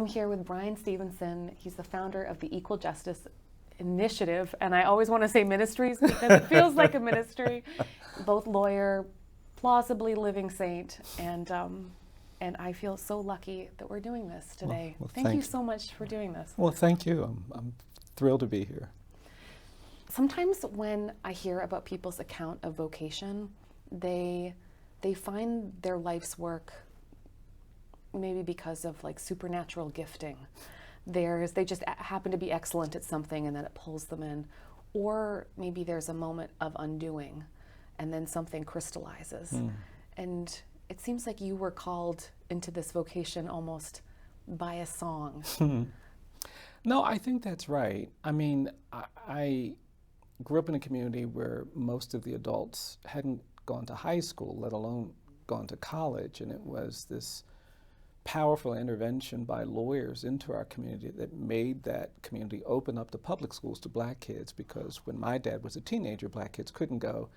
I'm here with Bryan Stevenson. He's the founder of the Equal Justice Initiative, and I always want to say ministries because it feels like a ministry. Both lawyer, plausibly living saint, and I feel so lucky that we're doing this today. Well, thank you so much for doing this. Well, thank you. I'm thrilled to be here. Sometimes when I hear about people's account of vocation, they find their life's work maybe because of like supernatural gifting. They just happen to be excellent at something and then it pulls them in. Or maybe there's a moment of undoing and then something crystallizes. And it seems like you were called into this vocation almost by a song. No, I think that's right. I mean, I grew up in a community where most of the adults hadn't gone to high school, let alone gone to college, and it was this powerful intervention by lawyers into our community that made that community open up the public schools to black kids, because when my dad was a teenager, black kids couldn't go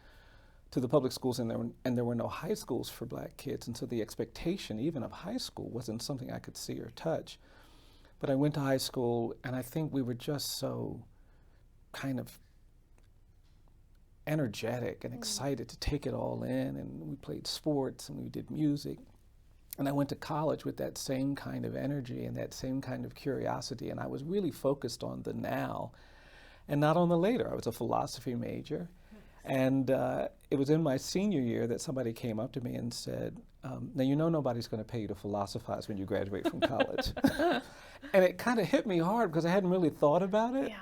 to the public schools, and there were no high schools for black kids, and so the expectation even of high school wasn't something I could see or touch. But I went to high school, and I think we were just so kind of energetic and excited to take it all in, and we played sports and we did music. And I went to college with that same kind of energy and that same kind of curiosity, and I was really focused on the now and not on the later. I was a philosophy major, and it was in my senior year that somebody came up to me and said, now you know nobody's going to pay you to philosophize when you graduate from college. And it kind of hit me hard because I hadn't really thought about it. Yeah.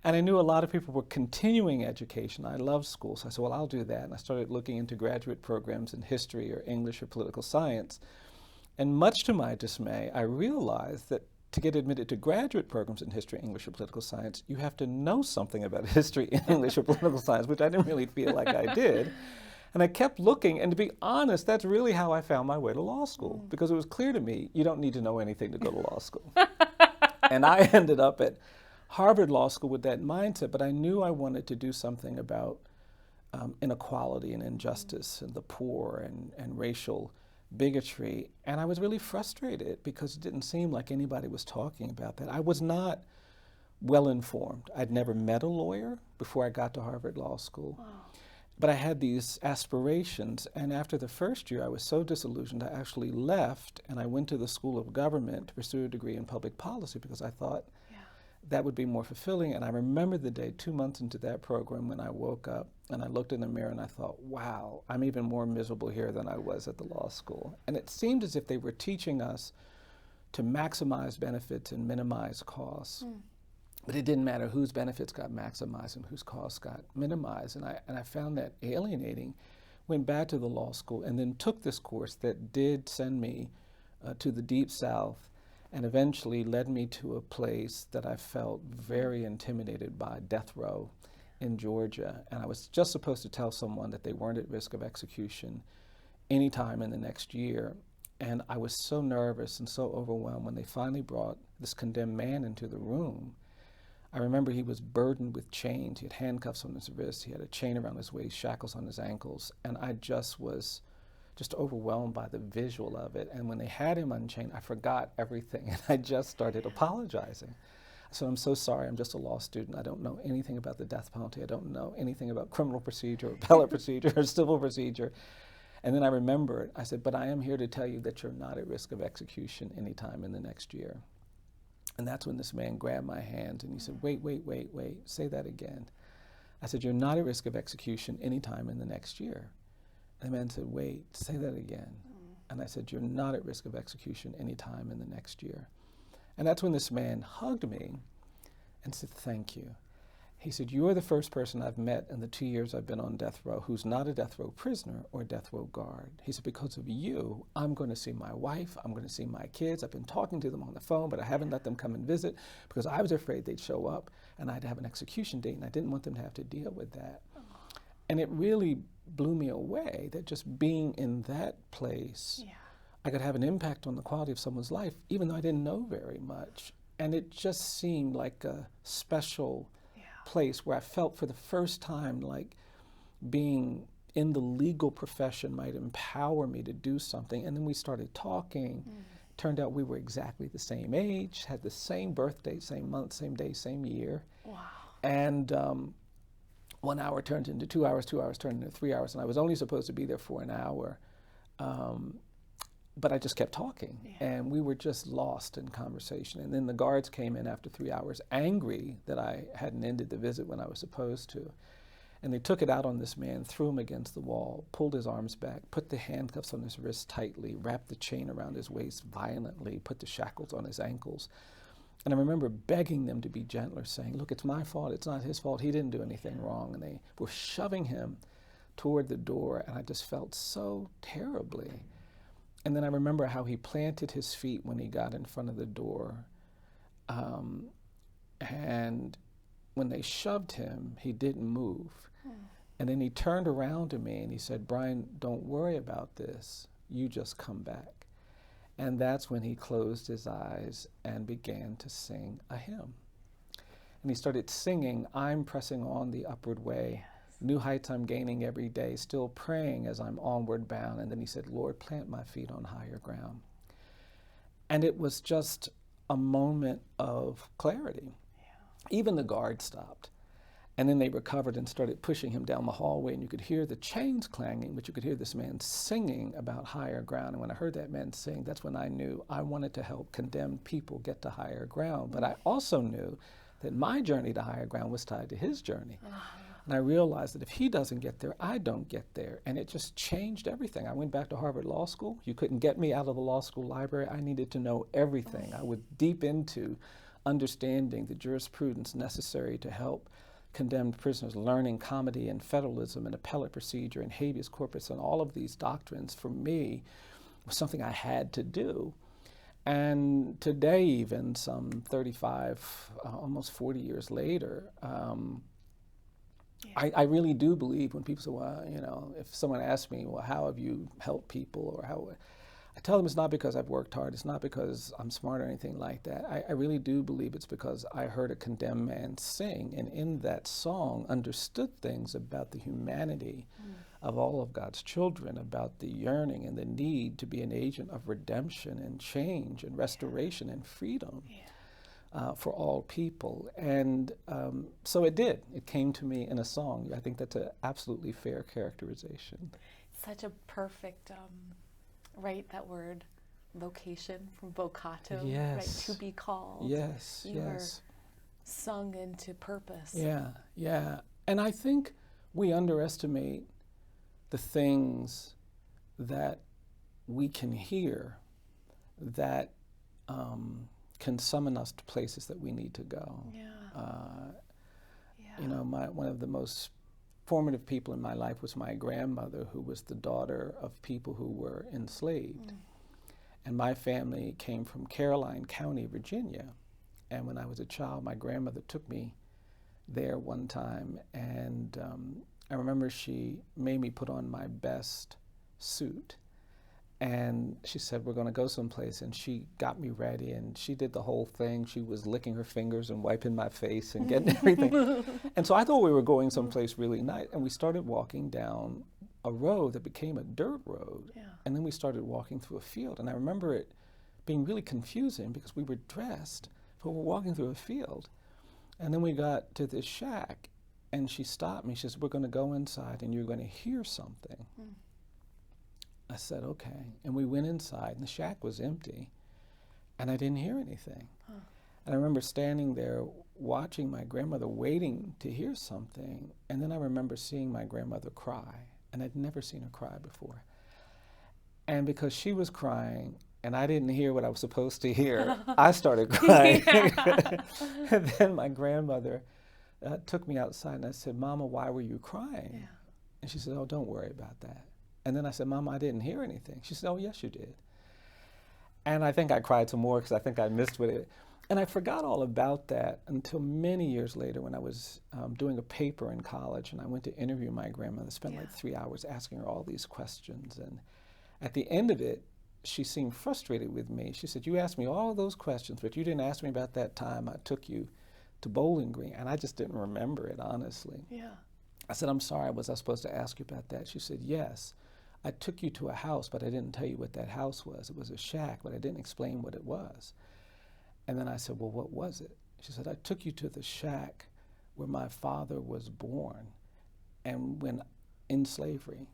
And I knew a lot of people were continuing education. I loved school, so I said, well, I'll do that. And I started looking into graduate programs in history or English or political science. And much to my dismay, I realized that to get admitted to graduate programs in history, English, or political science, you have to know something about history, English, or political science, which I didn't really feel like I did. And I kept looking, and to be honest, that's really how I found my way to law school, because it was clear to me, you don't need to know anything to go to law school. And I ended up at Harvard Law School with that mindset, but I knew I wanted to do something about inequality and injustice and the poor and racial bigotry. And I was really frustrated because it didn't seem like anybody was talking about that. I was not well informed. I'd never met a lawyer before I got to Harvard Law School. Wow. But I had these aspirations, and after the first year I was so disillusioned I actually left, and I went to the School of Government to pursue a degree in public policy because I thought that would be more fulfilling. And I remember the day 2 months into that program when I woke up and I looked in the mirror and I thought, wow, I'm even more miserable here than I was at the law school. And it seemed as if they were teaching us to maximize benefits and minimize costs. But it didn't matter whose benefits got maximized and whose costs got minimized. And I found that alienating. Went back to the law school and then took this course that did send me to the Deep South, and eventually led me to a place that I felt very intimidated by, death row in Georgia. And I was just supposed to tell someone that they weren't at risk of execution anytime in the next year. And I was so nervous and so overwhelmed when they finally brought this condemned man into the room. I remember he was burdened with chains. He had handcuffs on his wrists. He had a chain around his waist, shackles on his ankles. And I just was overwhelmed by the visual of it. And when they had him unchained, I forgot everything, and I just started apologizing. So I'm so sorry, I'm just a law student. I don't know anything about the death penalty. I don't know anything about criminal procedure, or appellate procedure, or civil procedure. And then I remembered, I said, but I am here to tell you that you're not at risk of execution anytime in the next year. And that's when this man grabbed my hand and he said, wait, say that again. I said, you're not at risk of execution anytime in the next year. And the man said, wait, say that again. And I said, you're not at risk of execution anytime in the next year. And that's when this man hugged me and said, thank you. He said, you're the first person I've met in the 2 years I've been on death row who's not a death row prisoner or a death row guard. He said, because of you, I'm going to see my wife, I'm going to see my kids. I've been talking to them on the phone, but I haven't let them come and visit because I was afraid they'd show up and I'd have an execution date, and I didn't want them to have to deal with that. And it really blew me away that just being in that place, I could have an impact on the quality of someone's life, even though I didn't know very much. And it just seemed like a special place where I felt for the first time like being in the legal profession might empower me to do something. And then we started talking, Turned out we were exactly the same age, had the same birthday, same month, same day, same year. Wow. And 1 hour turned into 2 hours, 2 hours turned into 3 hours, and I was only supposed to be there for an hour. But I just kept talking, and we were just lost in conversation. And then the guards came in after 3 hours, angry that I hadn't ended the visit when I was supposed to. And they took it out on this man, threw him against the wall, pulled his arms back, put the handcuffs on his wrists tightly, wrapped the chain around his waist violently, put the shackles on his ankles. And I remember begging them to be gentler, saying, look, it's my fault, it's not his fault, he didn't do anything wrong. And they were shoving him toward the door, and I just felt so terribly. And then I remember how he planted his feet when he got in front of the door. And when they shoved him, he didn't move. And then he turned around to me and he said, Bryan, don't worry about this. You just come back. And that's when he closed his eyes and began to sing a hymn. And he started singing, I'm pressing on the upward way. New heights I'm gaining every day, still praying as I'm onward bound. And then he said, Lord, plant my feet on higher ground. And it was just a moment of clarity. Even the guard stopped. And then they recovered and started pushing him down the hallway, and you could hear the chains clanging, but you could hear this man singing about higher ground. And when I heard that man sing, that's when I knew I wanted to help condemned people get to higher ground. But I also knew that my journey to higher ground was tied to his journey. And I realized that if he doesn't get there, I don't get there. And it just changed everything. I went back to Harvard Law School. You couldn't get me out of the law school library. I needed to know everything. I was deep into understanding the jurisprudence necessary to help condemned prisoners, learning comedy and federalism and appellate procedure and habeas corpus, and all of these doctrines for me was something I had to do. And today, even some 35, almost 40 years later, I really do believe when people say, well, you know, if someone asks me, well, how have you helped people, or how, I tell them it's not because I've worked hard, it's not because I'm smart or anything like that. I really do believe it's because I heard a condemned man sing, and in that song understood things about the humanity of all of God's children, about the yearning and the need to be an agent of redemption and change and restoration and freedom for all people. And so it did. It came to me in a song. I think that's an absolutely fair characterization. Such a perfect... right, that word, vocation, from vocato, yes. right, to be called. Yes, you yes. are sung into purpose. Yeah, yeah. And I think we underestimate the things that we can hear that can summon us to places that we need to go. You know, one of the most formative people in my life was my grandmother, who was the daughter of people who were enslaved. And my family came from Caroline County, Virginia. And when I was a child, my grandmother took me there one time, and I remember she made me put on my best suit. And she said, we're going to go someplace, and she got me ready, and she did the whole thing. She was licking her fingers and wiping my face and getting everything. And so I thought we were going someplace really nice, and we started walking down a road that became a dirt road. And then we started walking through a field, and I remember it being really confusing because we were dressed, but we're walking through a field. And then we got to this shack, and she stopped me. She said, we're going to go inside, and you're going to hear something. I said, okay. And we went inside, and the shack was empty, and I didn't hear anything. And I remember standing there watching my grandmother, waiting to hear something, and then I remember seeing my grandmother cry, and I'd never seen her cry before. And because she was crying, and I didn't hear what I was supposed to hear, I started crying. And then my grandmother took me outside, and I said, Mama, why were you crying? And she said, oh, don't worry about that. And then I said, Mama, I didn't hear anything. She said, oh, yes, you did. And I think I cried some more because I think I missed with it. And I forgot all about that until many years later when I was doing a paper in college, and I went to interview my grandmother, spent like 3 hours asking her all these questions. And at the end of it, she seemed frustrated with me. She said, you asked me all of those questions, but you didn't ask me about that time I took you to Bowling Green. And I just didn't remember it, honestly. I said, I'm sorry, was I supposed to ask you about that? She said, yes. I took you to a house, but I didn't tell you what that house was. It was a shack, but I didn't explain what it was. And then I said, well, what was it? She said, I took you to the shack where my father was born and when in slavery.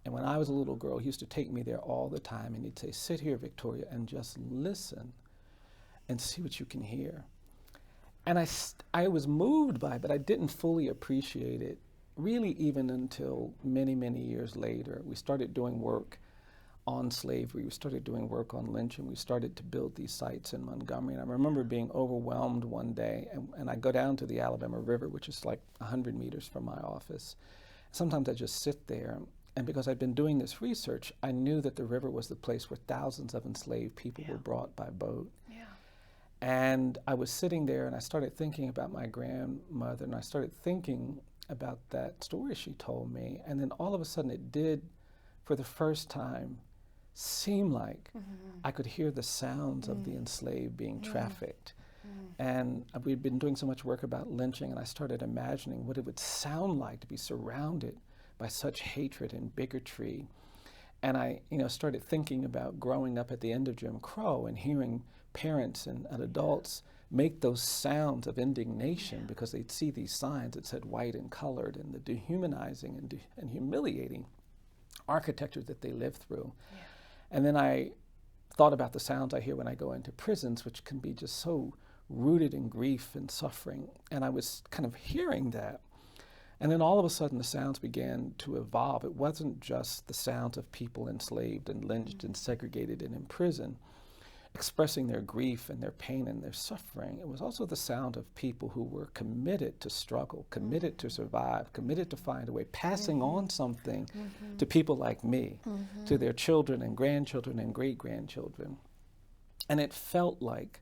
And when I was a little girl, he used to take me there all the time, and he'd say, sit here, Victoria, and just listen and see what you can hear. And I was moved by it, but I didn't fully appreciate it, really even until many, many years later. We started doing work on slavery. We started doing work on lynching. We started to build these sites in Montgomery. And I remember being overwhelmed one day, and I go down to the Alabama River, which is like 100 meters from my office. Sometimes I just sit there, and because I'd been doing this research, I knew that the river was the place where thousands of enslaved people were brought by boat. Yeah. And I was sitting there, and I started thinking about my grandmother, and I started thinking about that story she told me. And then all of a sudden it did, for the first time, seem like I could hear the sounds of the enslaved being trafficked. And we'd been doing so much work about lynching, and I started imagining what it would sound like to be surrounded by such hatred and bigotry. And I, started thinking about growing up at the end of Jim Crow and hearing parents and adults make those sounds of indignation because they'd see these signs that said white and colored, and the dehumanizing and humiliating architecture that they lived through. Yeah. And then I thought about the sounds I hear when I go into prisons, which can be just so rooted in grief and suffering. And I was kind of hearing that. And then all of a sudden the sounds began to evolve. It wasn't just the sounds of people enslaved and lynched and segregated and in prison, expressing their grief and their pain and their suffering. It was also the sound of people who were committed to struggle, committed to survive, committed to find a way, passing on something to people like me, to their children and grandchildren and great-grandchildren. And it felt like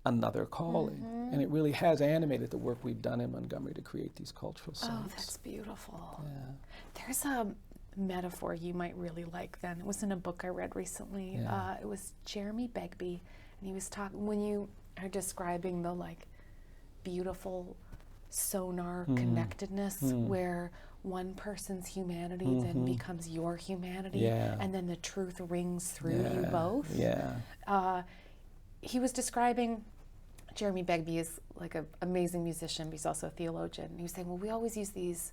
another calling. And it really has animated the work we've done in Montgomery to create these cultural sites. Oh, that's beautiful. Yeah. There's a metaphor you might really like then. It was in a book I read recently. Yeah. It was Jeremy Begbie, and he was talking, when you are describing the beautiful sonar connectedness where one person's humanity then becomes your humanity, and then the truth rings through you both. He was describing, Jeremy Begbie is like an amazing musician, but he's also a theologian. And he was saying, well, we always use these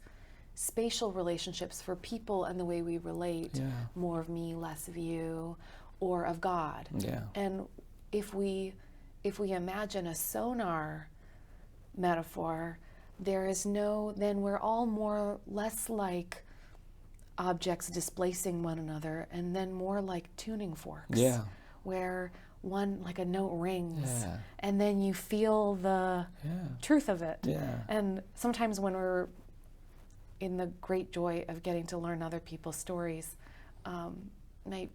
spatial relationships for people and the way we relate, more of me, less of you, or of God. And if we imagine a sonar metaphor, there is then we're all less like objects displacing one another, and then more like tuning forks, where one, like a note rings, and then you feel the truth of it. And sometimes when we're in the great joy of getting to learn other people's stories, my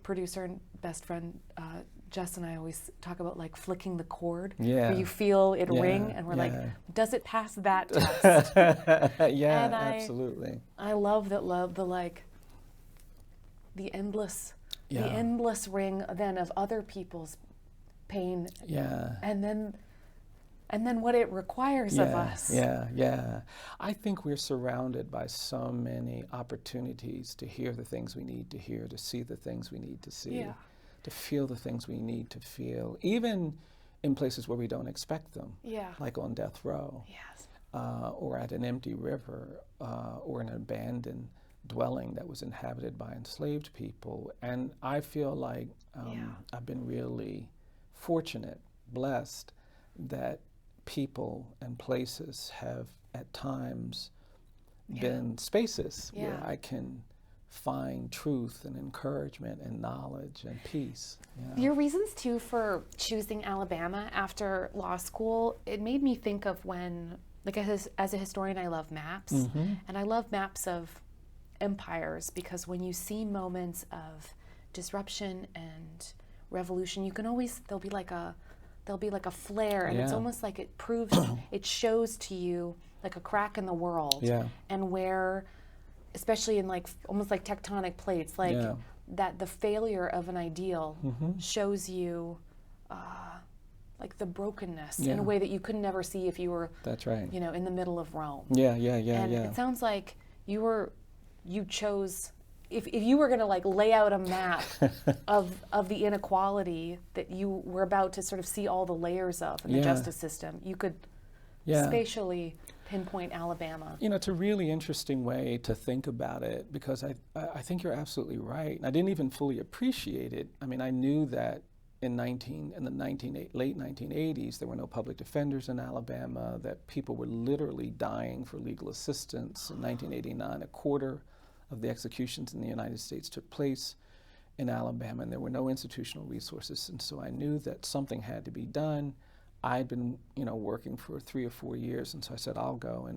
producer and best friend Jess and I always talk about flicking the cord, where you feel it ring, and we're like, does it pass that test? And absolutely. I love that the endless ring then of other people's pain, and then what it requires of us. I think we're surrounded by so many opportunities to hear the things we need to hear, to see the things we need to see, to feel the things we need to feel, even in places where we don't expect them, like on death row, or at an empty river, or an abandoned dwelling that was inhabited by enslaved people. And I feel like I've been really fortunate, blessed, that people and places have at times been spaces where I can find truth and encouragement and knowledge and peace. Your reasons too for choosing Alabama after law school, it made me think of when, as a historian, I love maps, and I love maps of empires, because when you see moments of disruption and revolution, you can always, there'll be like a flare, and it's almost like it proves, it shows to you like a crack in the world, and where, especially in almost like tectonic plates, that the failure of an ideal shows you like the brokenness in a way that you could never see if you were, in the middle of Rome. And it sounds like you chose if you were going to like lay out a map of the inequality that you were about to sort of see all the layers of in the justice system, you could spatially pinpoint Alabama. You know, it's a really interesting way to think about it, because I think you're absolutely right. And I didn't even fully appreciate it. I mean, I knew that in the late 1980s, there were no public defenders in Alabama, that people were literally dying for legal assistance. In 1989, a quarter of the executions in the United States took place in Alabama, and there were no institutional resources. And so I knew that something had to be done. I'd been, you know, working for 3 or 4 years, and so I said, I'll go.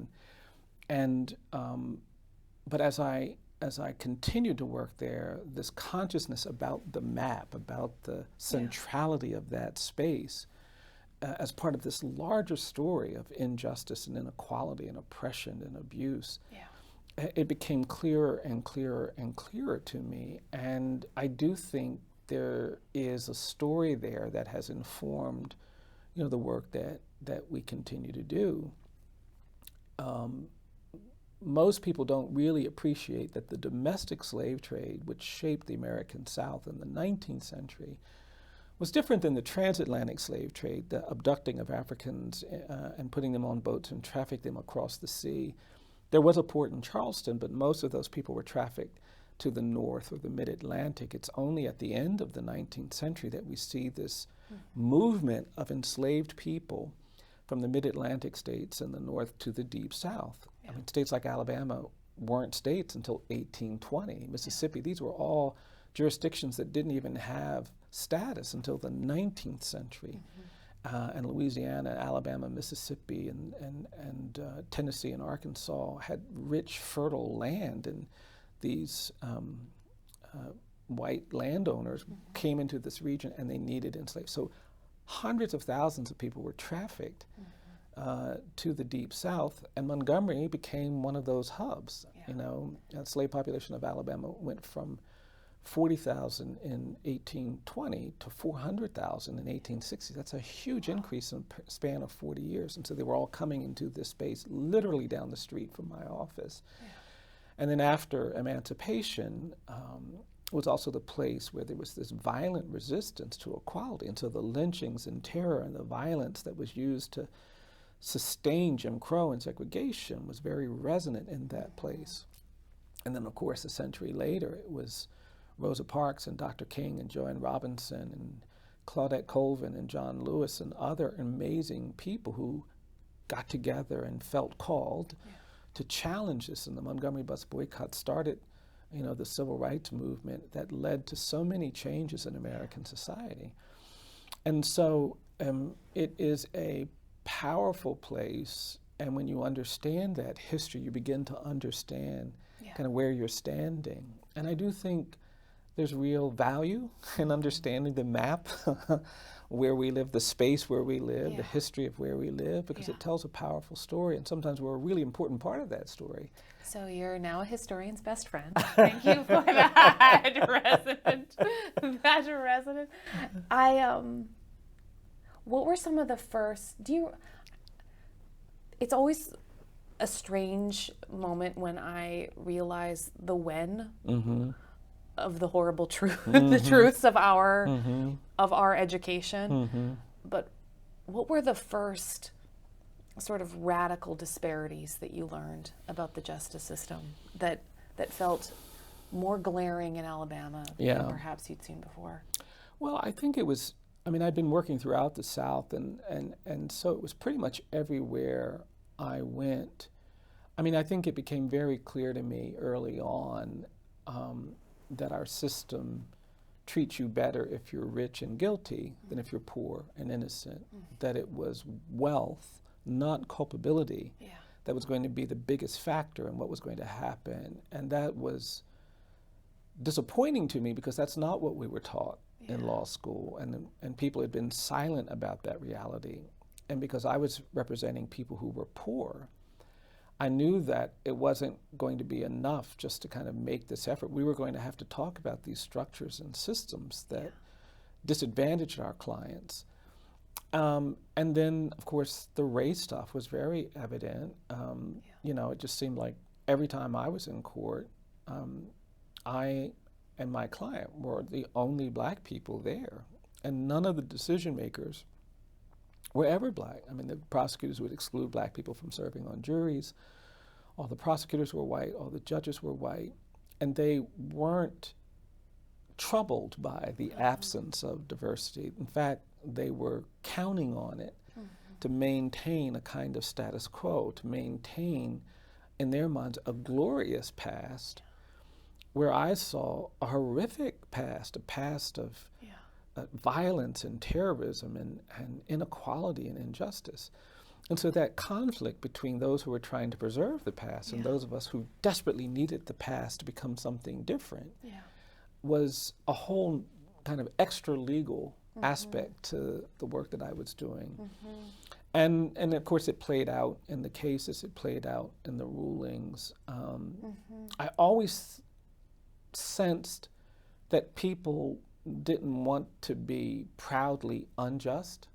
But as I continued to work there, this consciousness about the map, about the centrality of that space, as part of this larger story of injustice and inequality and oppression and abuse, it became clearer and clearer and clearer to me. And I do think there is a story there that has informed, you know, the work that we continue to do. Most people don't really appreciate that the domestic slave trade, which shaped the American South in the 19th century, was different than the transatlantic slave trade, the abducting of Africans and putting them on boats and trafficking them across the sea. There was a port in Charleston, but most of those people were trafficked to the north or the mid-Atlantic. It's only at the end of the 19th century that we see this movement of enslaved people from the mid-Atlantic states in the north to the deep south. I mean, states like Alabama weren't states until 1820. Mississippi, these were all jurisdictions that didn't even have status until the 19th century. And Louisiana, Alabama, Mississippi, and Tennessee and Arkansas had rich, fertile land, and these white landowners came into this region and they needed enslaved. So hundreds of thousands of people were trafficked to the deep south, and Montgomery became one of those hubs. You know, the slave population of Alabama went from 40,000 in 1820 to 400,000 in 1860. That's a huge increase in a span of 40 years. And so they were all coming into this space literally down the street from my office. And then after emancipation was also the place where there was this violent resistance to equality. And so the lynchings and terror and the violence that was used to sustain Jim Crow and segregation was very resonant in that place. And then, of course, a century later, it was Rosa Parks and Dr. King and Joanne Robinson and Claudette Colvin and John Lewis and other amazing people who got together and felt called to challenge this. And the Montgomery bus boycott started, you know, the civil rights movement that led to so many changes in American society. And so it is a powerful place, and when you understand that history, you begin to understand kind of where you're standing. And I do think there's real value in understanding the map where we live, the space where we live, the history of where we live, because it tells a powerful story, and sometimes we're a really important part of that story. So you're now a historian's best friend. Thank you for that, resident. That resident. What were some of the first, it's always a strange moment when I realize the when of the horrible truth, the truths of our education. But what were the first sort of radical disparities that you learned about the justice system that felt more glaring in Alabama than perhaps you'd seen before? Well, I think it was, I mean, I'd been working throughout the South, and so it was pretty much everywhere I went. I mean, I think it became very clear to me early on that our system treats you better if you're rich and guilty than if you're poor and innocent, that it was wealth, not culpability, that was going to be the biggest factor in what was going to happen. And that was disappointing to me, because that's not what we were taught in law school, and people had been silent about that reality. And because I was representing people who were poor, I knew that it wasn't going to be enough just to kind of make this effort. We were going to have to talk about these structures and systems that disadvantaged our clients. And then, of course, the race stuff was very evident. You know, it just seemed like every time I was in court, I and my client were the only black people there, and none of the decision makers were ever black. I mean, the prosecutors would exclude black people from serving on juries. All the prosecutors were white, all the judges were white, and they weren't troubled by the absence of diversity. In fact, they were counting on it to maintain a kind of status quo, to maintain, in their minds, a glorious past, where I saw a horrific past, a past of violence and terrorism and inequality and injustice. And so that conflict between those who were trying to preserve the past and those of us who desperately needed the past to become something different was a whole kind of extra legal aspect to the work that I was doing. And of course it played out in the cases, it played out in the rulings. I always sensed that people didn't want to be proudly unjust.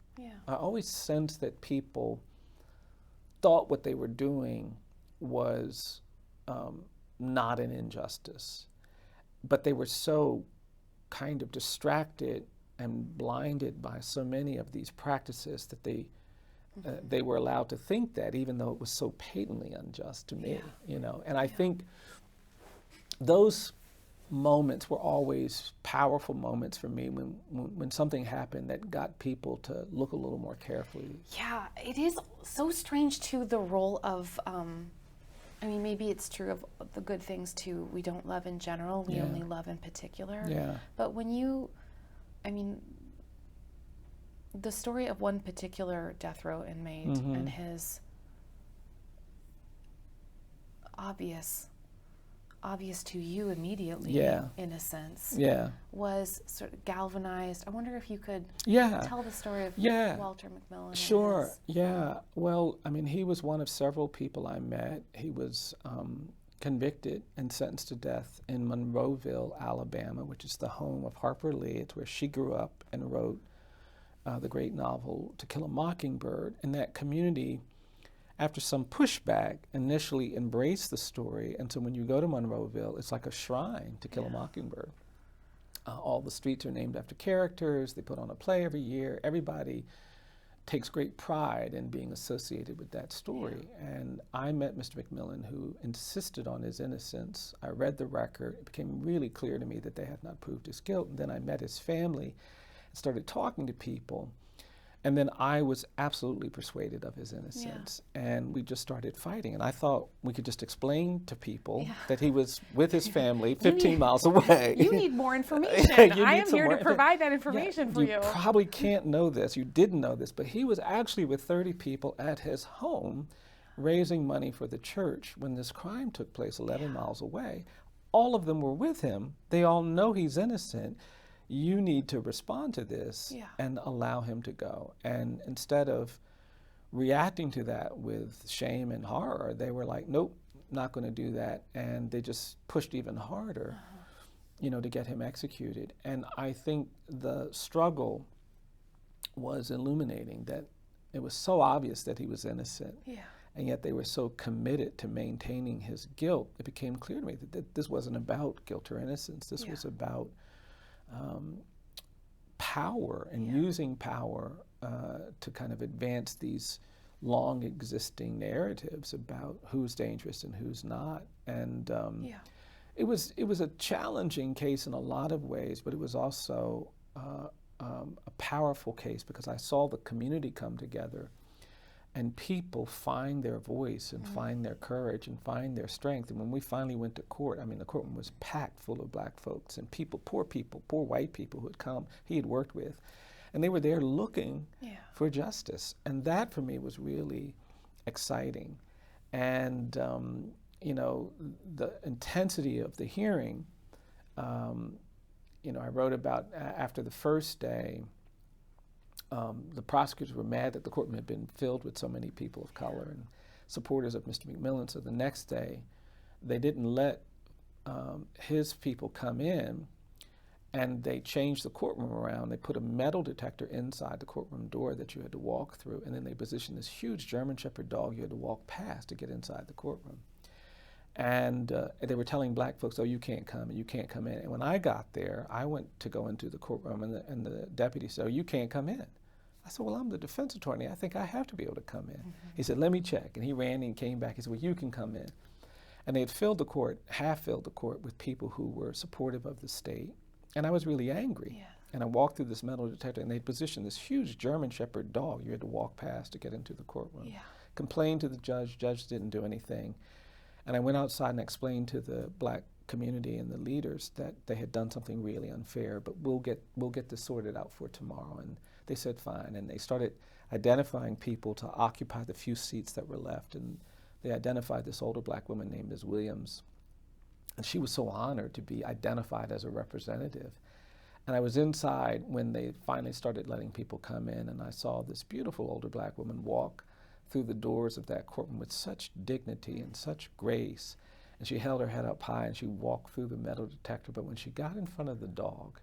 I always sensed that people thought what they were doing was not an injustice, but they were so kind of distracted and blinded by so many of these practices that they were allowed to think that, even though it was so patently unjust to me, you know. And I think those moments were always powerful moments for me when something happened that got people to look a little more carefully. Yeah, it is so strange too, the role of, I mean, maybe it's true of the good things too. We don't love in general, we only love in particular. But when you, I mean, the story of one particular death row inmate and his obvious to you immediately, in a sense, was sort of galvanized. I wonder if you could tell the story of Walter McMillan. Sure, Well, I mean, he was one of several people I met. He was convicted and sentenced to death in Monroeville, Alabama, which is the home of Harper Lee. It's where she grew up and wrote the great novel To Kill a Mockingbird. And that community, after some pushback, initially embraced the story. And so when you go to Monroeville, it's like a shrine to Kill a Mockingbird. All the streets are named after characters. They put on a play every year. Everybody takes great pride in being associated with that story. And I met Mr. McMillan, who insisted on his innocence. I read the record. It became really clear to me that they had not proved his guilt. And then I met his family and started talking to people. And then I was absolutely persuaded of his innocence. And we just started fighting. And I thought we could just explain to people that he was with his family 15 miles away. You need more information. I am here to provide that information for you. You probably can't know this. You didn't know this. But he was actually with 30 people at his home raising money for the church when this crime took place 11 miles away. All of them were with him. They all know he's innocent. You need to respond to this and allow him to go. And instead of reacting to that with shame and horror, they were like, nope, not going to do that. And they just pushed even harder, you know, to get him executed. And I think the struggle was illuminating, that it was so obvious that he was innocent. And yet they were so committed to maintaining his guilt. It became clear to me that this wasn't about guilt or innocence. This was about power and using power to kind of advance these long existing narratives about who's dangerous and who's not. And it was a challenging case in a lot of ways, but it was also a powerful case because I saw the community come together and people find their voice and find their courage and find their strength. And when we finally went to court, I mean, the courtroom was packed full of black folks and people, poor white people who had come, he had worked with. And they were there looking for justice. And that for me was really exciting. And, you know, the intensity of the hearing, you know, I wrote about after the first day, the prosecutors were mad that the courtroom had been filled with so many people of color and supporters of Mr. McMillan. So the next day, they didn't let his people come in, and they changed the courtroom around. They put a metal detector inside the courtroom door that you had to walk through, and then they positioned this huge German Shepherd dog you had to walk past to get inside the courtroom. And they were telling black folks, oh, you can't come and you can't come in. And when I got there, I went to go into the courtroom, and the deputy said, oh, you can't come in. I said, well, I'm the defense attorney. I think I have to be able to come in. He said, let me check. And he ran and came back. He said, well, you can come in. And they had filled the court, half filled the court, with people who were supportive of the state. And I was really angry. Yeah. And I walked through this metal detector, and they positioned this huge German Shepherd dog you had to walk past to get into the courtroom. Yeah. Complained to the judge didn't do anything. And I went outside and explained to the black community and the leaders that they had done something really unfair, but we'll get this sorted out for tomorrow. And they said fine. And they started identifying people to occupy the few seats that were left. And they identified this older black woman named Ms. Williams. And she was so honored to be identified as a representative. And I was inside when they finally started letting people come in, and I saw this beautiful older black woman walk through the doors of that courtroom with such dignity and such grace. And she held her head up high and she walked through the metal detector. But when she got in front of the dog,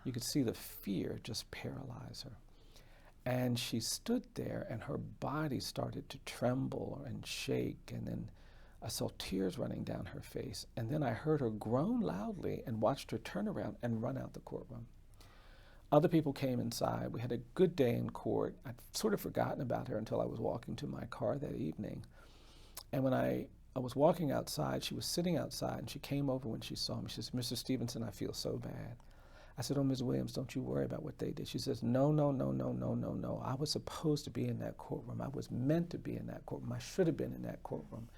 you could see the fear just paralyze her. And she stood there and her body started to tremble and shake. And then I saw tears running down her face. And then I heard her groan loudly and watched her turn around and run out the courtroom. Other people came inside. We had a good day in court. I'd sort of forgotten about her until I was walking to my car that evening. And when I was walking outside, she was sitting outside, and she came over when she saw me. She says, Mr. Stevenson, I feel so bad. I said, oh, Ms. Williams, don't you worry about what they did. She says, no. I was supposed to be in that courtroom. I was meant to be in that courtroom. I should have been in that courtroom,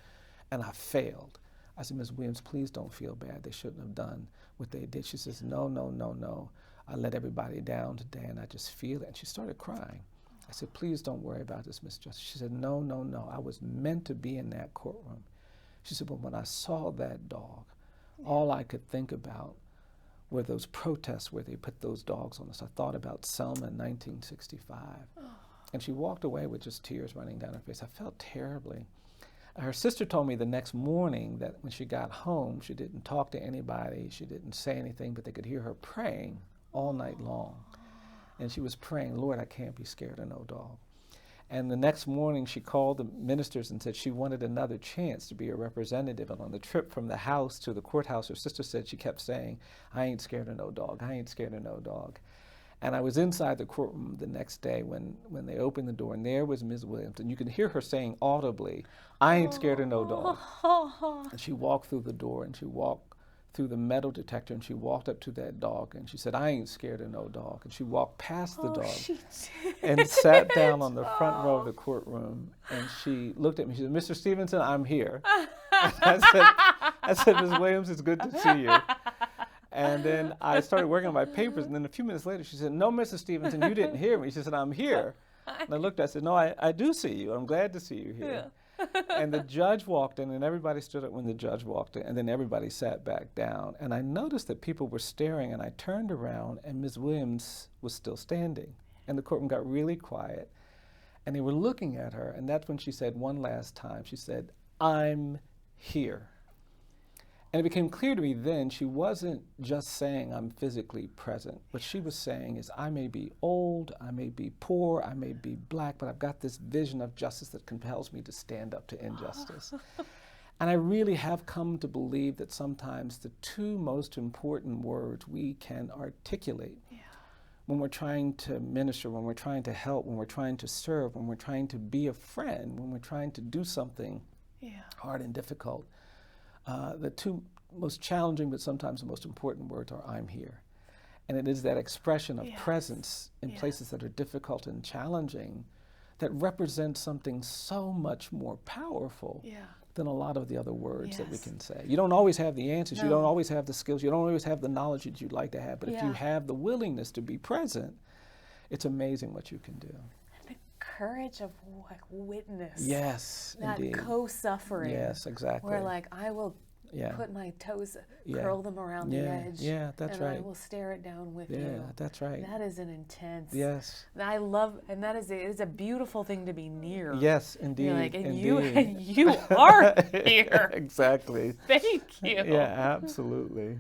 and I failed. I said, Ms. Williams, please don't feel bad. They shouldn't have done what they did. She says, no. I let everybody down today, and I just feel it. And she started crying. I said, please don't worry about this, Ms. Justice. She said, no. I was meant to be in that courtroom. She said, but when I saw that dog, all I could think about were those protests where they put those dogs on us. I thought about Selma in 1965. And she walked away with just tears running down her face. I felt terribly. Her sister told me the next morning that when she got home, she didn't talk to anybody, she didn't say anything, but they could hear her praying all night long. And she was praying, Lord, I can't be scared of no dog. And the next morning she called the ministers and said she wanted another chance to be a representative. And on the trip from the house to the courthouse, her sister said she kept saying, I ain't scared of no dog, I ain't scared of no dog. And I was inside the courtroom the next day when they opened the door, and there was Ms. Williams. And you could hear her saying audibly, I ain't scared of no dog. And she walked through the door, and she walked through the metal detector, and she walked up to that dog, and she said, I ain't scared of no dog. And she walked past the dog and sat down on the front row of the courtroom, and she looked at me. She said, Mr. Stevenson, I'm here. I said, Ms. Williams, it's good to see you. And then I started working on my papers, and then a few minutes later she said, no, Mr. Stevenson, you didn't hear me. She said, I'm here. And I looked, I said, no, I do see you. I'm glad to see you here. And the judge walked in, and everybody stood up when the judge walked in, and then everybody sat back down. And I noticed that people were staring, and I turned around, and Ms. Williams was still standing. And the courtroom got really quiet, and they were looking at her, and that's when she said one last time, she said, I'm here. And it became clear to me then she wasn't just saying I'm physically present. What she was saying is I may be old, I may be poor, I may be black, but I've got this vision of justice that compels me to stand up to injustice. And I really have come to believe that sometimes the two most important words we can articulate when we're trying to minister, when we're trying to help, when we're trying to serve, when we're trying to be a friend, when we're trying to do something hard and difficult, the two most challenging but sometimes the most important words are I'm here. And it is that expression of presence in places that are difficult and challenging that represents something so much more powerful than a lot of the other words that we can say. You don't always have the answers, you don't always have the skills, you don't always have the knowledge that you'd like to have, but if you have the willingness to be present, it's amazing what you can do. The courage of like witness. Yes, that indeed. Co-suffering. Yes, exactly. Where like I will put my toes, curl them around the edge. Yeah, that's and right. I will stare it down with you. Yeah, that's right. That is an intense. Yes. I love, and that is it is a beautiful thing to be near. Yes, indeed. You're like, and indeed. you are here. Exactly. Thank you. Yeah, absolutely.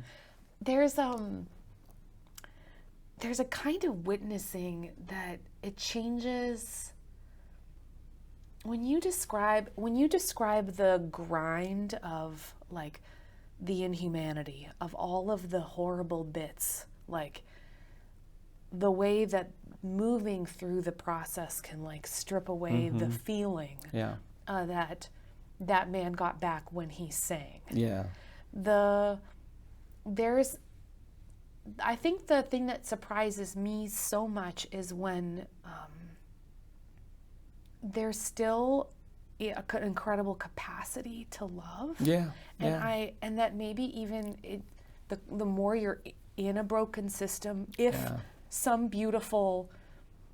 There's a kind of witnessing that it changes when you describe the grind of like the inhumanity of all of the horrible bits, like the way that moving through the process can like strip away the feeling Yeah. that man got back when he sang. Yeah. I think the thing that surprises me so much is when there's still an incredible capacity to love. Yeah. And that maybe even the more you're in a broken system, if some beautiful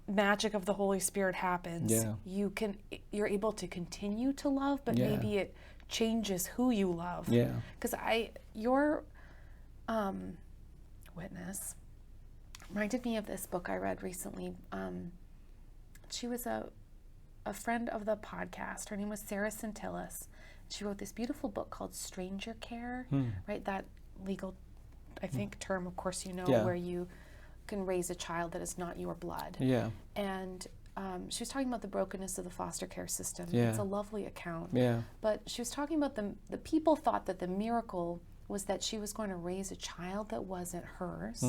magic of the Holy Spirit happens, you're able to continue to love, but maybe it changes who you love. Yeah. Because your witness reminded me of this book I read recently. She was a friend of the podcast. Her name was Sarah Centillas. She wrote this beautiful book called Stranger Care, right? That legal, I think, term, of course, where you can raise a child that is not your blood. Yeah. And she was talking about the brokenness of the foster care system. Yeah. It's a lovely account. Yeah. But she was talking about the people thought that the miracle was that she was going to raise a child that wasn't hers.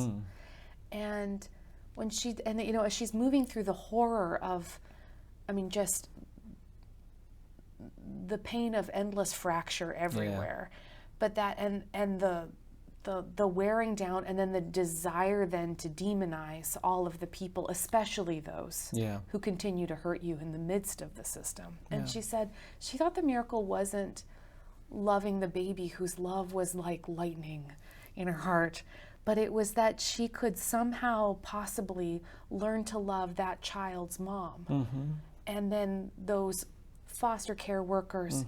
And when as she's moving through the horror of, just the pain of endless fracture everywhere, but that and the wearing down, and then the desire then to demonize all of the people, especially those who continue to hurt you in the midst of the system. And she said she thought the miracle wasn't loving the baby whose love was like lightning in her heart, but it was that she could somehow possibly learn to love that child's mom. And then those foster care workers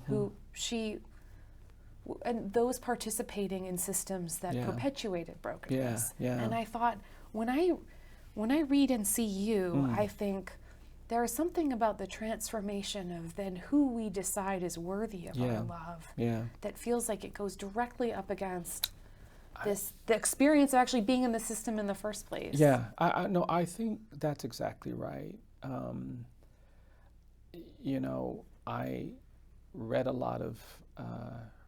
and those participating in systems that perpetuated brokenness. And I thought, when I read and see you, I think there is something about the transformation of then who we decide is worthy of our love that feels like it goes directly up against the experience of actually being in the system in the first place. Yeah, I think that's exactly right. I read a lot of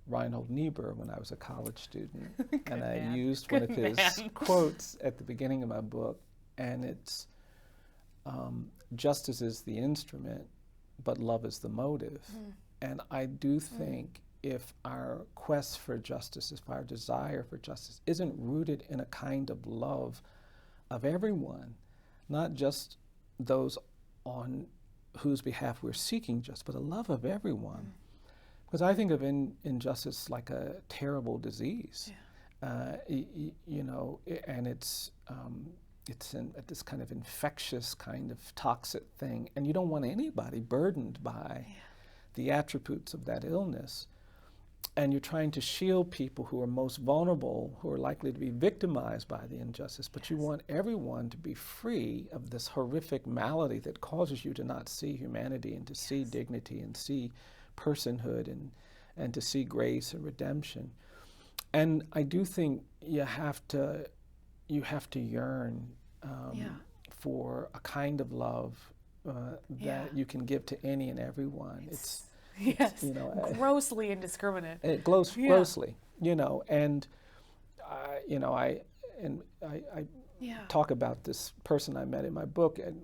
Reinhold Niebuhr when I was a college student, and I used one of his quotes at the beginning of my book, and it's, justice is the instrument, but love is the motive. And I do think if our quest for justice, if our desire for justice isn't rooted in a kind of love of everyone, not just those on whose behalf we're seeking justice, but a love of everyone. Because I think of injustice like a terrible disease, and it's this kind of infectious, kind of toxic thing, and you don't want anybody burdened by the attributes of that illness. And you're trying to shield people who are most vulnerable, who are likely to be victimized by the injustice, but you want everyone to be free of this horrific malady that causes you to not see humanity and to see dignity and see personhood and to see grace and redemption. And I do think you have to yearn for a kind of love that you can give to any and everyone. It's grossly indiscriminate. Grossly, and I talk about this person I met in my book, and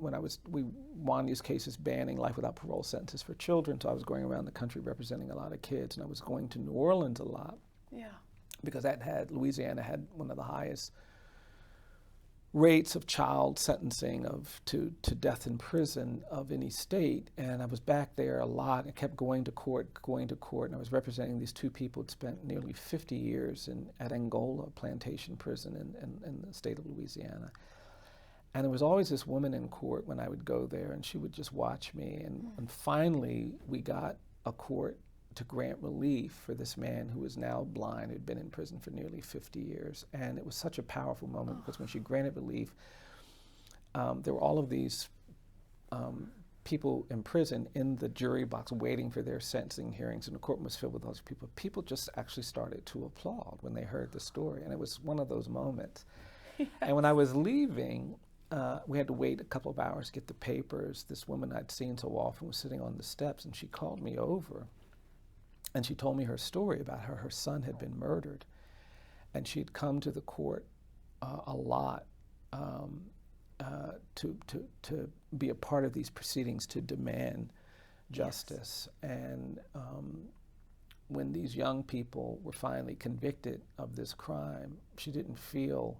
we won these cases banning life without parole sentences for children, so I was going around the country representing a lot of kids, and I was going to New Orleans a lot, because Louisiana had one of the highest rates of child sentencing to death in prison of any state. And I was back there a lot and kept going to court, and I was representing these two people who'd spent nearly 50 years at Angola plantation prison in the state of Louisiana. And there was always this woman in court when I would go there, and she would just watch me. And finally, we got a court to grant relief for this man who is now blind, who'd been in prison for nearly 50 years. And it was such a powerful moment because when she granted relief, there were all of these people in prison in the jury box waiting for their sentencing hearings, and the courtroom was filled with those people. People just actually started to applaud when they heard the story, and it was one of those moments. And when I was leaving, we had to wait a couple of hours to get the papers. This woman I'd seen so often was sitting on the steps, and she called me over, and she told me her story about how her son had been murdered, and she had come to the court a lot to be a part of these proceedings to demand justice. And when these young people were finally convicted of this crime, she didn't feel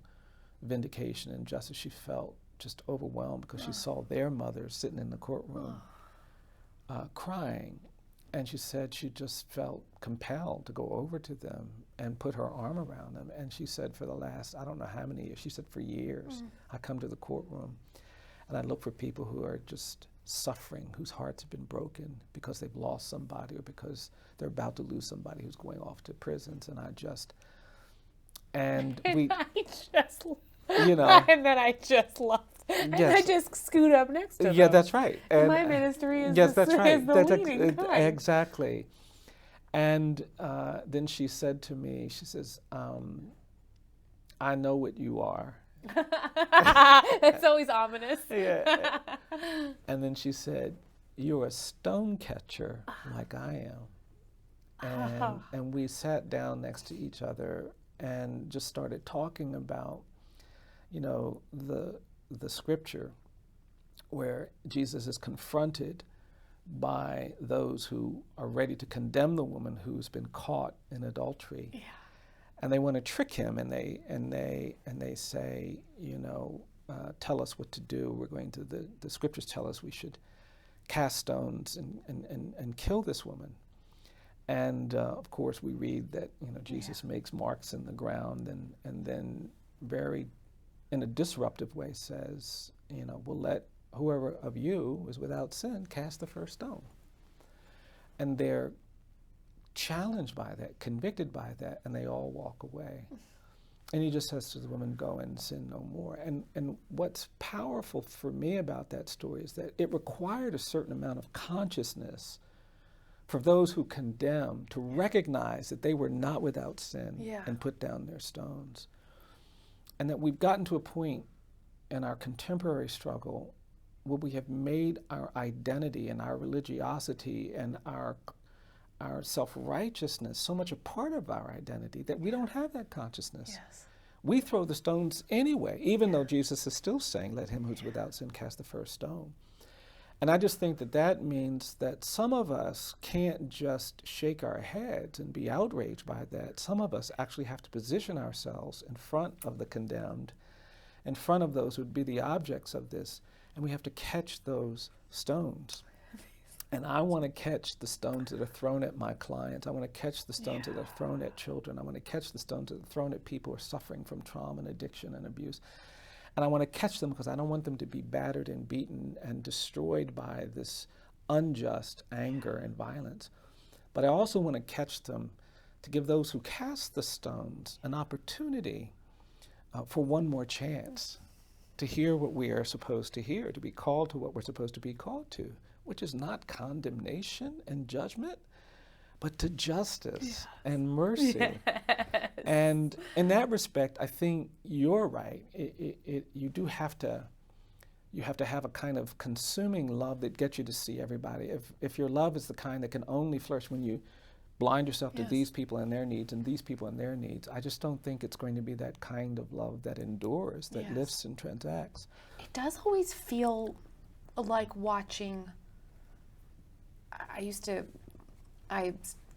vindication and justice. She felt just overwhelmed because she saw their mothers sitting in the courtroom crying. And she said she just felt compelled to go over to them and put her arm around them. And she said for the last, I don't know how many years, she said for years, I come to the courtroom and I look for people who are just suffering, whose hearts have been broken because they've lost somebody or because they're about to lose somebody who's going off to prisons. And we, you know. And then I just left. And Yes. I just scoot up next to them. Yeah, that's right. And my ministry is yes, the, that's right. is the That's leading kind. Exactly. And then she said to me, she says, I know what you are. It's always ominous. Yeah. And then she said, you're a stone catcher like I am. And we sat down next to each other and just started talking about, you know, the scripture where Jesus is confronted by those who are ready to condemn the woman who's been caught in adultery. Yeah. And they want to trick him, and they say, you know, tell us what to do. We're going to, the scriptures tell us we should cast stones and kill this woman. And of course we read that, you know, Jesus makes marks in the ground and then very, in a disruptive way says, you know, we'll let whoever of you is without sin cast the first stone. And they're challenged by that, convicted by that, and they all walk away. And he just says to the woman, go and sin no more. And what's powerful for me about that story is that it required a certain amount of consciousness for those who condemn to recognize that they were not without sin and put down their stones. And that we've gotten to a point in our contemporary struggle where we have made our identity and our religiosity and our self-righteousness so much a part of our identity that we don't have that consciousness. Yes. We throw the stones anyway, even though Jesus is still saying, let him who's without sin cast the first stone. And I just think that that means that some of us can't just shake our heads and be outraged by that. Some of us actually have to position ourselves in front of the condemned, in front of those who would be the objects of this, and we have to catch those stones. And I want to catch the stones that are thrown at my clients. I want to catch the stones that are thrown at children. I want to catch the stones that are thrown at people who are suffering from trauma and addiction and abuse. And I want to catch them because I don't want them to be battered and beaten and destroyed by this unjust anger and violence. But I also want to catch them to give those who cast the stones an opportunity for one more chance to hear what we are supposed to hear, to be called to what we're supposed to be called to, which is not condemnation and judgment, but to justice and mercy. Yes. And in that respect, I think you're right. You do have to, you have to have a kind of consuming love that gets you to see everybody. If your love is the kind that can only flourish when you blind yourself to these people and their needs and these people and their needs, I just don't think it's going to be that kind of love that endures, that lifts and transacts. It does always feel like watching. I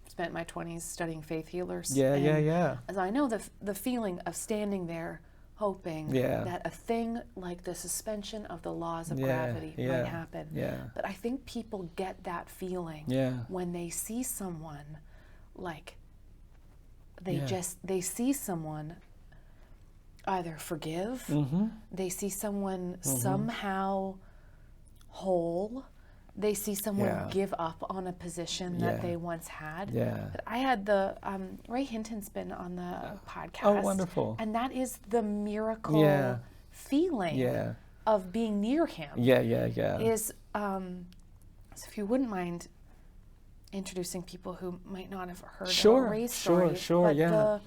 spent my 20s studying faith healers. Yeah. As I know the feeling of standing there hoping that a thing like the suspension of the laws of gravity might happen. Yeah. But I think people get that feeling when they see someone like they see someone either forgive, they see someone somehow whole, they see someone give up on a position that they once had. But I had Ray Hinton's been on the podcast. Oh, wonderful. And that is the miracle feeling of being near him. Is, so if you wouldn't mind introducing people who might not have heard about Ray's story. Sure, but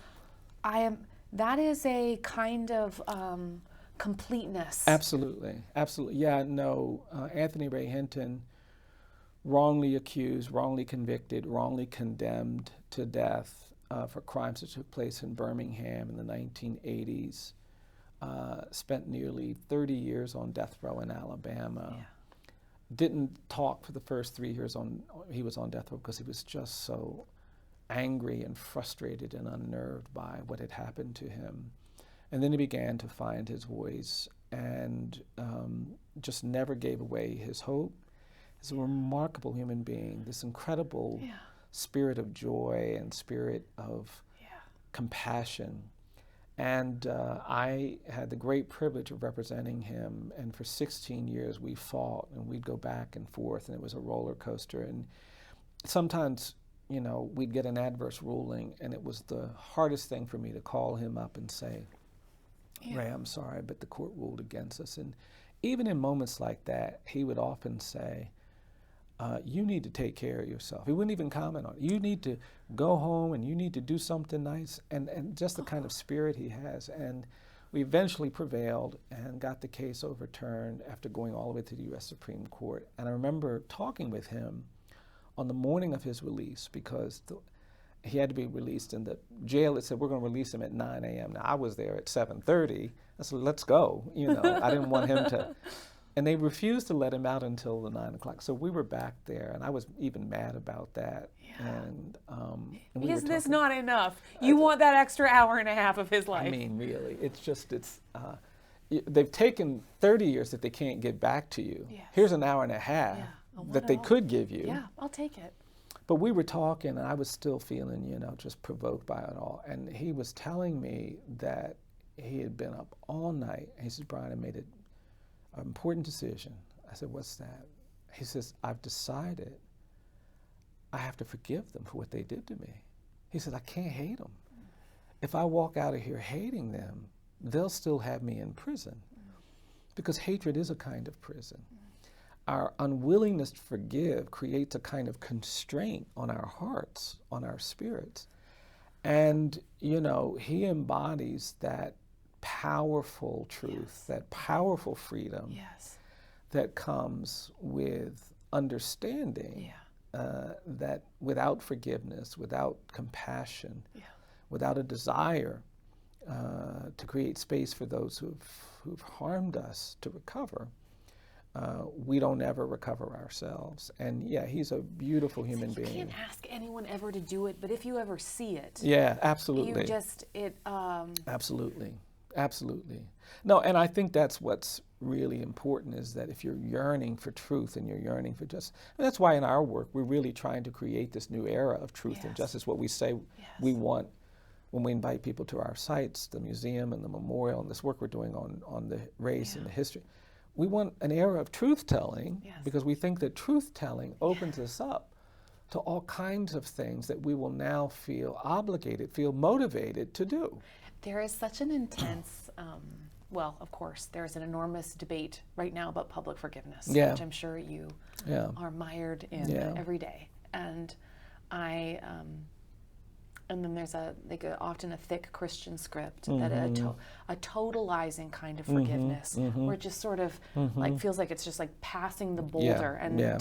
that is a kind of completeness. Absolutely, absolutely. Yeah, no, Anthony Ray Hinton, wrongly accused, wrongly convicted, wrongly condemned to death for crimes that took place in Birmingham in the 1980s, spent nearly 30 years on death row in Alabama. Yeah. Didn't talk for the first 3 years he was on death row because he was just so angry and frustrated and unnerved by what had happened to him. And then he began to find his voice and just never gave away his hope. He's a remarkable human being, this incredible spirit of joy and spirit of compassion. And I had the great privilege of representing him, and for 16 years we fought, and we'd go back and forth, and it was a roller coaster. And sometimes, you know, we'd get an adverse ruling, and it was the hardest thing for me to call him up and say, Ray, I'm sorry, but the court ruled against us. And even in moments like that, he would often say, you need to take care of yourself. He wouldn't even comment on it. You need to go home and you need to do something nice, and just the kind of spirit he has. And we eventually prevailed and got the case overturned after going all the way to the U.S. Supreme Court. And I remember talking with him on the morning of his release, because he had to be released in the jail. It said, we're going to release him at 9 a.m. Now, I was there at 7:30. I said, let's go. You know, I didn't want him to. And they refused to let him out until the 9 o'clock. So we were back there, and I was even mad about that. And is this not enough? You want that extra hour and a half of his life? I mean, really, they've taken 30 years that they can't get back to you. Yes. Here's an hour and a half that they could give you. Yeah, I'll take it. But we were talking, and I was still feeling, you know, just provoked by it all. And he was telling me that he had been up all night. He says, Bryan, I made an important decision. I said, what's that? He says, I've decided I have to forgive them for what they did to me. He said, I can't hate them. If I walk out of here hating them, they'll still have me in prison. Because hatred is a kind of prison. Our unwillingness to forgive creates a kind of constraint on our hearts, on our spirits. And, you know, he embodies that powerful truth, that powerful freedom that comes with understanding that without forgiveness, without compassion, without a desire to create space for those who've harmed us to recover, we don't ever recover ourselves. And yeah, he's a beautiful human being. You can't ask anyone ever to do it, but if you ever see it, absolutely. You just Absolutely, absolutely. No, and I think that's what's really important, is that if you're yearning for truth and you're yearning for justice, and that's why in our work we're really trying to create this new era of truth and justice. What we say we want when we invite people to our sites, the museum and the memorial, and this work we're doing on the race and the history. We want an era of truth-telling because we think that truth-telling opens us up to all kinds of things that we will now feel obligated, feel motivated to do. There is such an intense, well, of course, there's an enormous debate right now about public forgiveness, which I'm sure you are mired in every day. And and then there's often a thick Christian script that a totalizing kind of forgiveness, where it just sort of like feels like it's just like passing the boulder and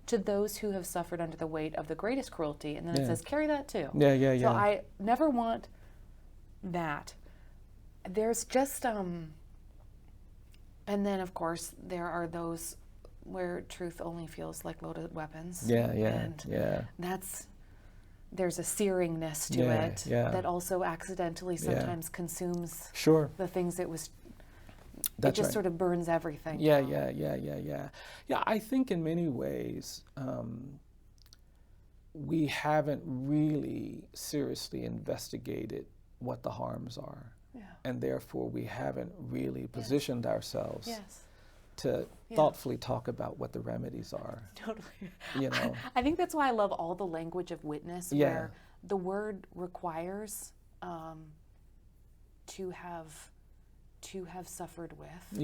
to those who have suffered under the weight of the greatest cruelty, and then it says carry that too. So I never want that. There's just and then of course there are those where truth only feels like loaded weapons. And there's a searingness to it that also accidentally sometimes consumes the things it was. It just sort of burns everything. Yeah, I think in many ways we haven't really seriously investigated what the harms are. And therefore we haven't really positioned ourselves to thoughtfully talk about what the remedies are. Totally. You know, I think that's why I love all the language of witness, where the word requires to have suffered with,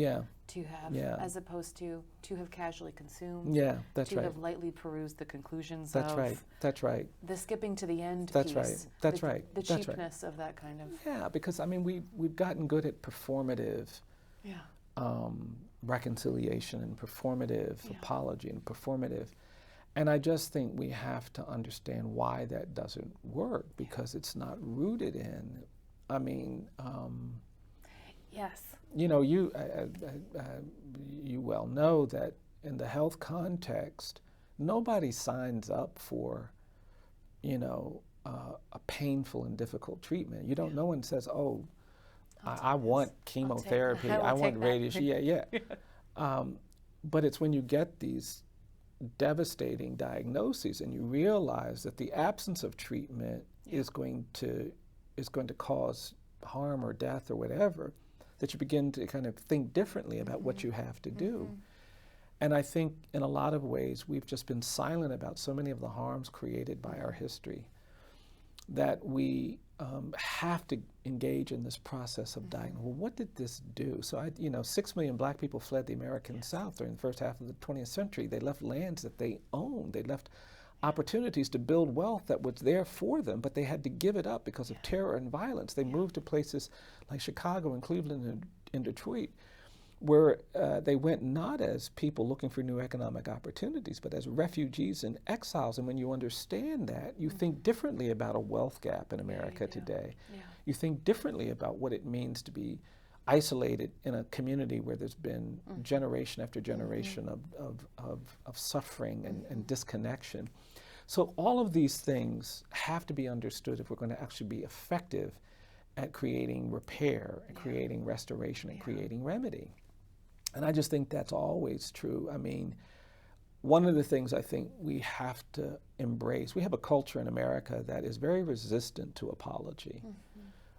to have, as opposed to have casually consumed, to have lightly perused the conclusions of. That's right. The skipping to the end That's piece. That's right. The cheapness of that kind of. Yeah, because I mean we've gotten good at performative Yeah. reconciliation and performative apology and performative. And I just think we have to understand why that doesn't work, because it's not rooted in, I mean, Yes. you know, you well know that in the health context, nobody signs up for, you know, a painful and difficult treatment. You don't. No one says, "Oh, I want chemotherapy. I want radiation." Yeah. But it's when you get these devastating diagnoses and you realize that the absence of treatment is going to cause harm or death or whatever, that you begin to kind of think differently about what you have to do. And I think in a lot of ways we've just been silent about so many of the harms created by our history that we have to engage in this process of diagnosing. Well, what did this do? So 6 million black people fled the American South during the first half of the 20th century. They left lands that they owned. They left opportunities to build wealth that was there for them, but they had to give it up because of terror and violence. They moved to places like Chicago and Cleveland and Detroit, where they went not as people looking for new economic opportunities, but as refugees and exiles. And when you understand that, you think differently about a wealth gap in America today. You think differently about what it means to be isolated in a community where there's been generation after generation of suffering and disconnection. So all of these things have to be understood if we're going to actually be effective at creating repair and creating restoration and creating remedy. And I just think that's always true. I mean, one of the things I think we have to embrace, we have a culture in America that is very resistant to apology.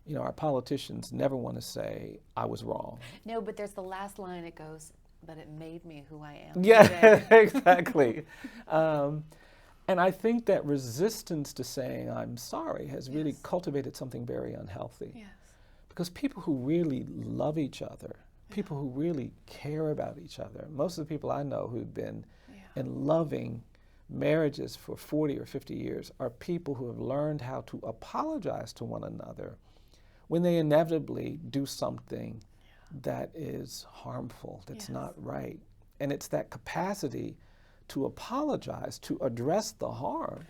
You know, our politicians never want to say, I was wrong. No, but there's the last line, it goes, but it made me who I am Yeah, today. exactly. And I think that resistance to saying I'm sorry has really cultivated something very unhealthy. Yes. Because people who really love each other, people who really care about each other, most of the people I know who've been in loving marriages for 40 or 50 years are people who have learned how to apologize to one another when they inevitably do something that is harmful, that's not right. And it's that capacity to apologize, to address the harm,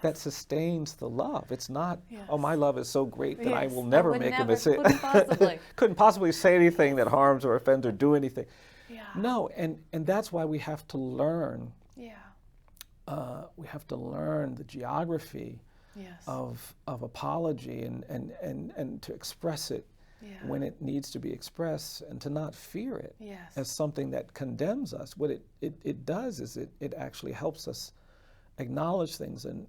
that sustains the love. It's not, oh, my love is so great that I will never make a mistake. Couldn't possibly say anything that harms or offends or do anything. No, and that's why we have to learn. We have to learn the geography of apology and to express it when it needs to be expressed, and to not fear it as something that condemns us. What it does is it actually helps us acknowledge things and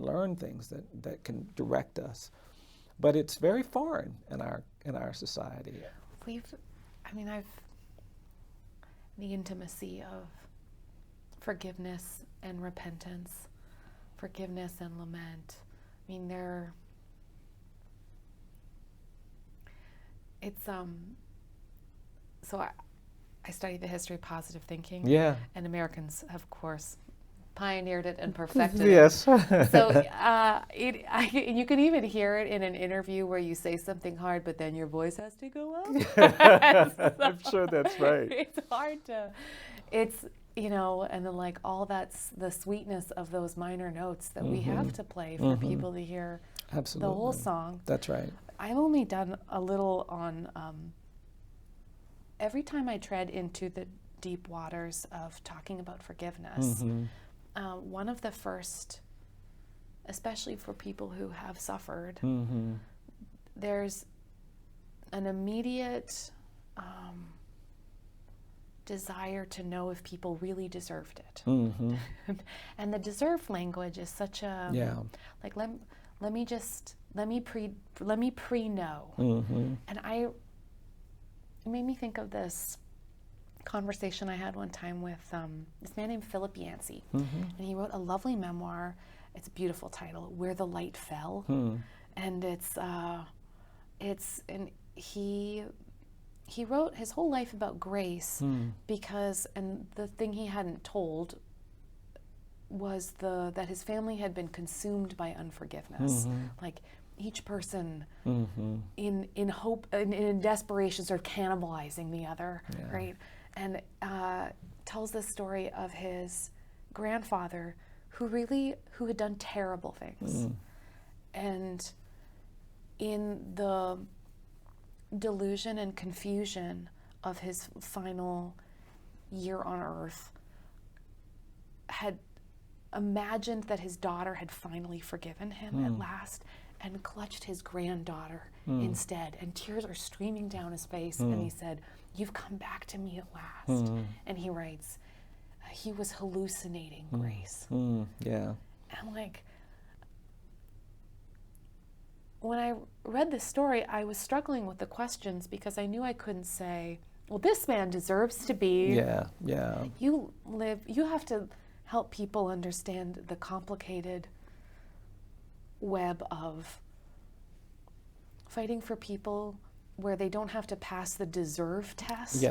learn things that can direct us. But it's very foreign in our society. The intimacy of forgiveness and repentance, forgiveness and lament. I mean, so I study the history of positive thinking. Yeah. And Americans, of course, pioneered it and perfected yes. it. So you can even hear it in an interview where you say something hard, but then your voice has to go up. I'm sure that's right. It's hard to, and then like all that's the sweetness of those minor notes that we have to play for people to hear the whole song. That's right. I've only done a little on, every time I tread into the deep waters of talking about forgiveness, one of the first, especially for people who have suffered, there's an immediate desire to know if people really deserved it. And the deserve language is such a, like, let me pre-know. And it made me think of this conversation I had one time with this man named Philip Yancey. And he wrote a lovely memoir. It's a beautiful title, Where the Light Fell. And and he wrote his whole life about grace because, and the thing he hadn't told was that his family had been consumed by unforgiveness. Like, each person in hope, in desperation, sort of cannibalizing the other, right? And tells the story of his grandfather who had done terrible things. And in the delusion and confusion of his final year on earth, had imagined that his daughter had finally forgiven him at last, and clutched his granddaughter instead, and tears are streaming down his face, and he said, "You've come back to me at last." And he writes, he was hallucinating grace. Yeah. And like, when I read this story, I was struggling with the questions because I knew I couldn't say, well, this man deserves to be. Yeah. You have to help people understand the complicated web of fighting for people where they don't have to pass the deserve test.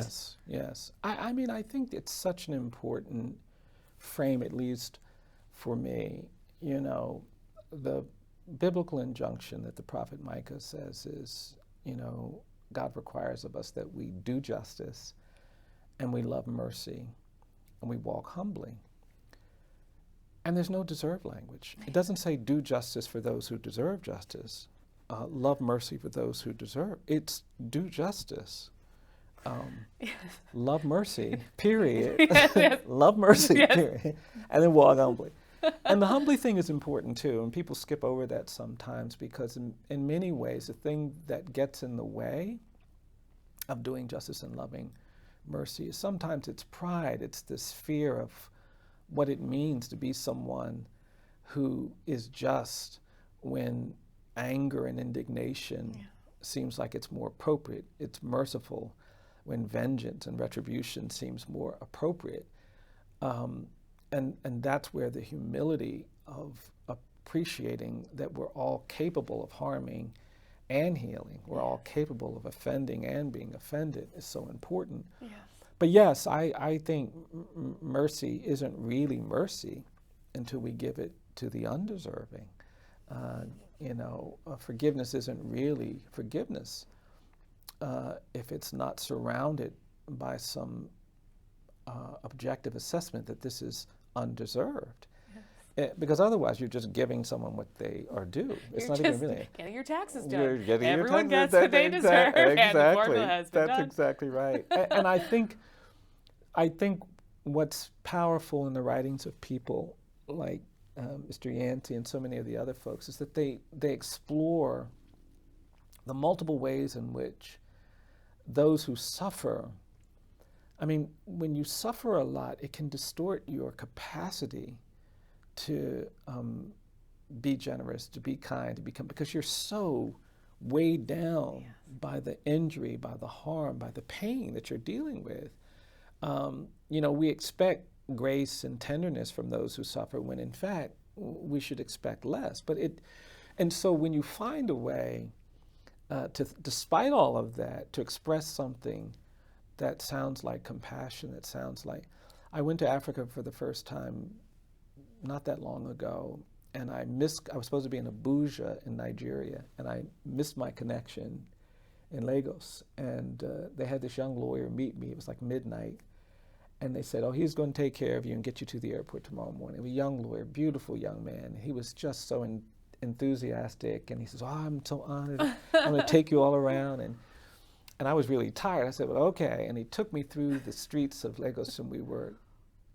Yes. I mean, I think it's such an important frame, at least for me. You know, the biblical injunction that the prophet Micah says is, you know, God requires of us that we do justice and we love mercy and we walk humbly. And there's no deserve language. It doesn't say do justice for those who deserve justice, love mercy for those who deserve. It's do justice, love mercy, period. Love mercy, period. And then walk humbly. And the humbly thing is important too, and people skip over that sometimes because in many ways the thing that gets in the way of doing justice and loving mercy is sometimes it's pride, it's this fear of what it means to be someone who is just when anger and indignation seems like it's more appropriate, it's merciful when vengeance and retribution seems more appropriate. And that's where the humility of appreciating that we're all capable of harming and healing, we're all capable of offending and being offended is so important. Yes. But yes, I think mercy isn't really mercy until we give it to the undeserving. Forgiveness isn't really forgiveness if it's not surrounded by some objective assessment that this is undeserved. Because otherwise you're just giving someone what they are due. It's not even really getting your taxes done. You're getting Everyone your taxes gets what they deserve, and the formula has been That's done. exactly right. And I think what's powerful in the writings of people like Mr. Yancey and so many of the other folks is that they explore the multiple ways in which those who suffer, I mean, when you suffer a lot, it can distort your capacity to be generous, to be kind, to become, because you're so weighed down by the injury, by the harm, by the pain that you're dealing with. We expect grace and tenderness from those who suffer when in fact we should expect less. And so when you find a way despite all of that, to express something that sounds like compassion, that sounds like, I went to Africa for the first time not that long ago, and I was supposed to be in Abuja in Nigeria, and I missed my connection in Lagos. And they had this young lawyer meet me. It was like midnight. And they said, oh, he's going to take care of you and get you to the airport tomorrow morning. A young lawyer, beautiful young man. He was just so enthusiastic. And he says, oh, I'm so honored. I'm going to take you all around. And I was really tired. I said, well, okay. And he took me through the streets of Lagos, and we were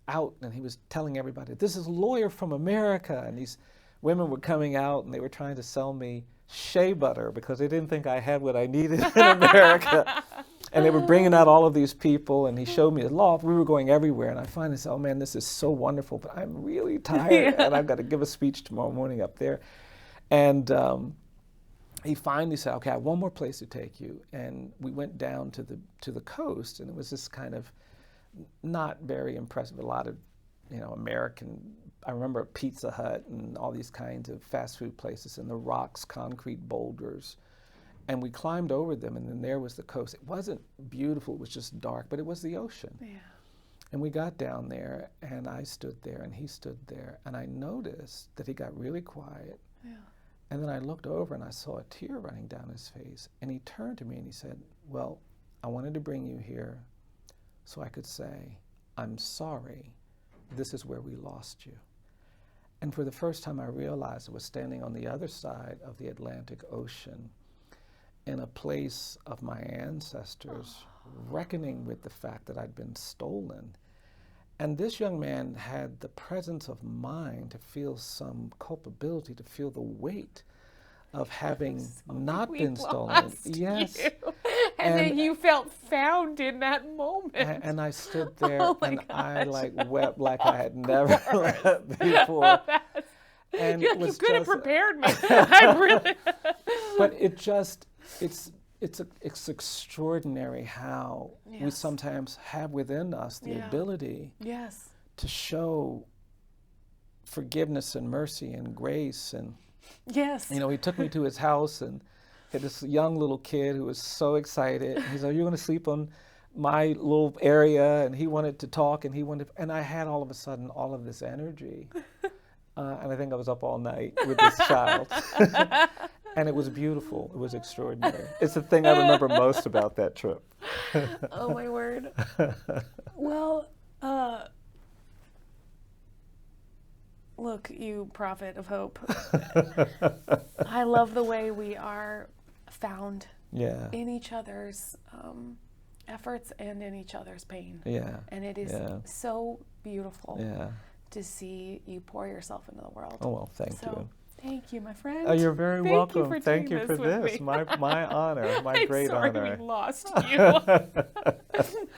out, and he was telling everybody, this is a lawyer from America. And these women were coming out, and they were trying to sell me shea butter because they didn't think I had what I needed in America. And they were bringing out all of these people, and he showed me the law. We were going everywhere, and I finally said, oh man, this is so wonderful, but I'm really tired, and I've got to give a speech tomorrow morning up there. And he finally said, okay, I have one more place to take you. And we went down to the coast, and it was this kind of not very impressive, a lot of, American, I remember Pizza Hut and all these kinds of fast food places, and the rocks, concrete boulders. And we climbed over them, and then there was the coast. It wasn't beautiful, it was just dark, but it was the ocean. Yeah. And we got down there, and I stood there, and he stood there, and I noticed that he got really quiet. Yeah. And then I looked over and I saw a tear running down his face. And he turned to me and he said, well, I wanted to bring you here so I could say, I'm sorry, this is where we lost you. And for the first time I realized I was standing on the other side of the Atlantic Ocean in a place of my ancestors, reckoning with the fact that I'd been stolen. And this young man had the presence of mind to feel some culpability, to feel the weight of having not been stolen. Yes. And then you felt found in that moment. And I stood there and I gosh. wept like I had never wept before. And you it was could have just, prepared me. I really. but it's extraordinary how we Yes. sometimes have within us the ability Yes. to show forgiveness and mercy and grace. And Yes. you know, he took me to his house and had this young little kid who was so excited. He said, "You're going to sleep on my little area," and he wanted to talk, and and I had all of a sudden all of this energy, and I think I was up all night with this child. And it was beautiful. It was extraordinary. It's the thing I remember most about that trip. Oh my word. Well, look, you prophet of hope. I love the way we are found Yeah. in each other's efforts and in each other's pain. Yeah. And it is Yeah. so beautiful Yeah. to see you pour yourself into the world. Oh, well, thank you. Thank you, my friend. Oh, you're very Thank welcome. You for Thank doing you for with this. me. My honor. My I'm great sorry honor. we lost you.